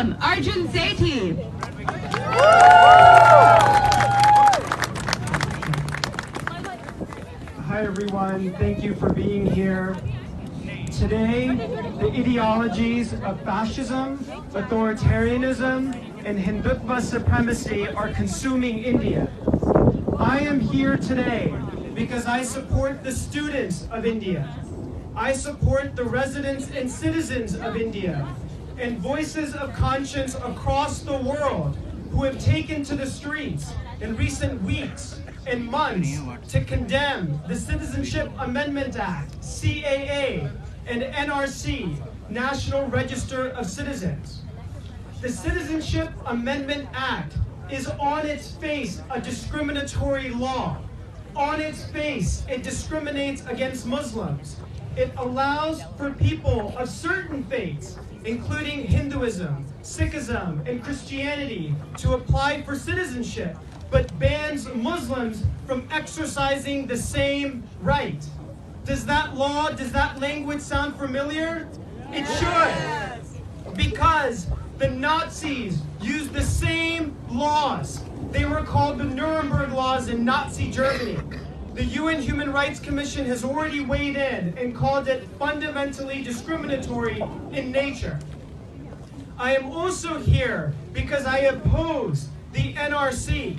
welcome Arjun Sethi. Hi everyone, thank you for being here. Today, the ideologies of fascism, authoritarianism, and Hindutva supremacy are consuming India. I am here today because I support the students of India. I support the residents and citizens of India and voices of conscience across the world who have taken to the streets in recent weeks and months to condemn the Citizenship Amendment Act, CAA, and NRC, National Register of Citizens. The Citizenship Amendment Act is on its face a discriminatory law. On its face, it discriminates against Muslims. It allows for people of certain faiths, including Hinduism, Sikhism, and Christianity, to apply for citizenship, but bans Muslims from exercising the same right. Does that law, does that language sound familiar? It should. Because the Nazis used the same laws. They were called the Nuremberg laws in Nazi Germany. The UN Human Rights Commission has already weighed in and called it fundamentally discriminatory in nature. I am also here because I oppose the NRC.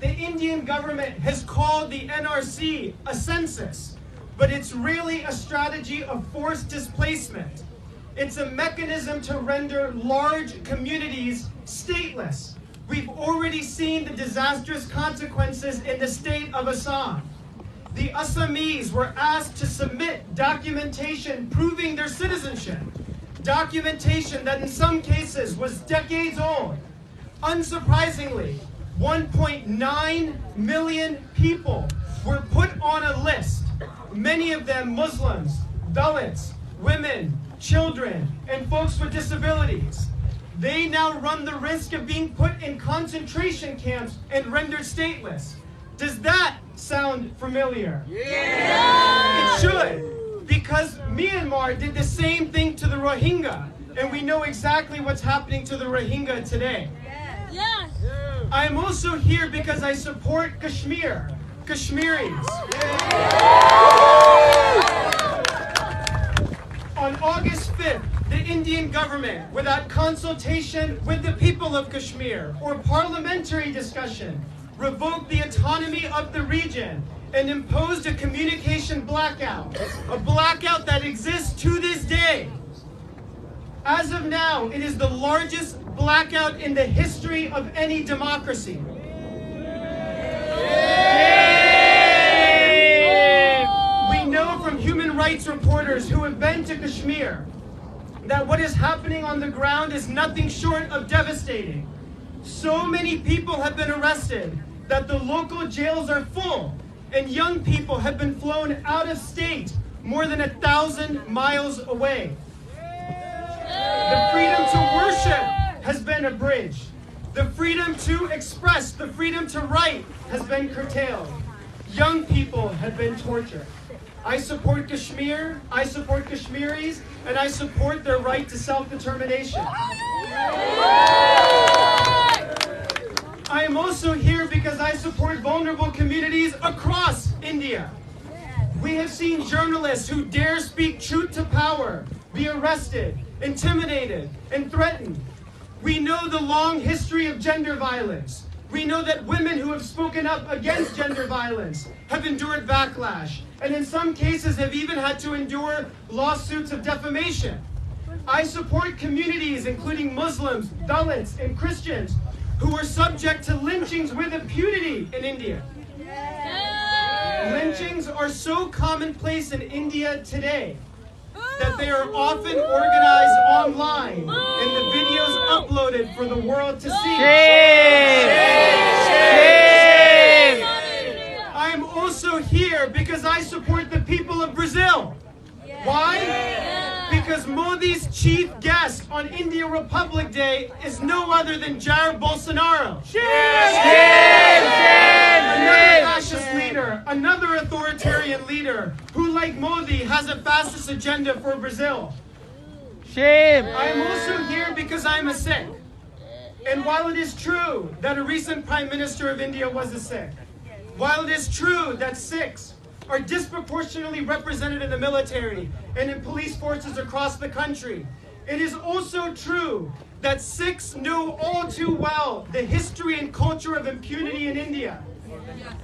The Indian government has called the NRC a census, but it's really a strategy of forced displacement. It's a mechanism to render large communities stateless. We've already seen the disastrous consequences in the state of Assam. The Assamese were asked to submit documentation proving their citizenship, documentation that in some cases was decades old. Unsurprisingly, 1.9 million people were put on a list, many of them Muslims, Dalits, women, children, and folks with disabilities. They now run the risk of being put in concentration camps and rendered stateless. Does that sound familiar? Yeah! It should, because Myanmar did the same thing to the Rohingya, and we know exactly what's happening to the Rohingya today. Yes. I am also here because I support Kashmir, Kashmiris. On August 5th, the Indian government, without consultation with the people of Kashmir or parliamentary discussion, revoked the autonomy of the region and imposed a communication blackout, a blackout that exists to this day. As of now, it is the largest blackout in the history of any democracy. We know from human rights reporters who have been to Kashmir that what is happening on the ground is nothing short of devastating. So many people have been arrested that the local jails are full, and young people have been flown out of state more than 1,000 miles away. The freedom to worship has been abridged. The freedom to express, the freedom to write has been curtailed. Young people have been tortured. I support Kashmir, I support Kashmiris, and I support their right to self-determination. I am also here because I support vulnerable communities across India. We have seen journalists who dare speak truth to power be arrested, intimidated, and threatened. We know the long history of gender violence. We know that women who have spoken up against gender violence have endured backlash, and in some cases have even had to endure lawsuits of defamation. I support communities, including Muslims, Dalits, and Christians, who are subject to lynchings with impunity in India. Lynchings are so commonplace in India today that they are often organized online and the videos uploaded for the world to see. I am also here because I support the people of Brazil. Why? Because Modi's chief guest on India Republic Day is no other than Jair Bolsonaro. Another fascist leader, another authoritarian leader who, like Modi, has a fascist agenda for Brazil. I am also here because because I'm a Sikh. And while it is true that a recent Prime Minister of India was a Sikh, while it is true that Sikhs are disproportionately represented in the military and in police forces across the country, it is also true that Sikhs know all too well the history and culture of impunity in India.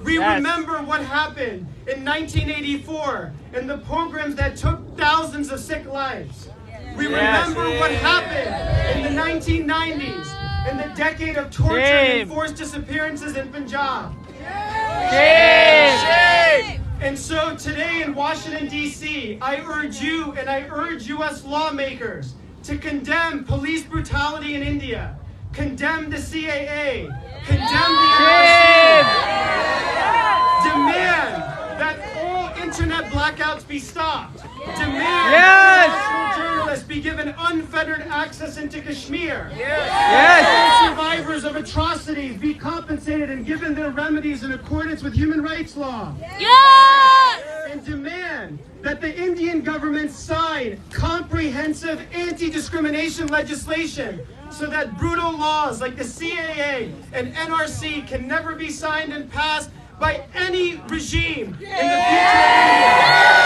We remember what happened in 1984 and the pogroms that took thousands of Sikh lives. We remember what happened in the 1990s and the decade of torture and forced disappearances in Punjab. Shame! And so today in Washington, D.C., I urge you and I urge U.S. lawmakers to condemn police brutality in India, condemn the CAA, condemn the NRC, demand that all internet blackouts be stopped, demand that national journalists be given unfettered access into Kashmir, all survivors of atrocities be compensated and given their remedies in accordance with human rights law, and demand that the Indian government sign comprehensive anti-discrimination legislation so that brutal laws like the CAA and NRC can never be signed and passed by any regime in the future of India.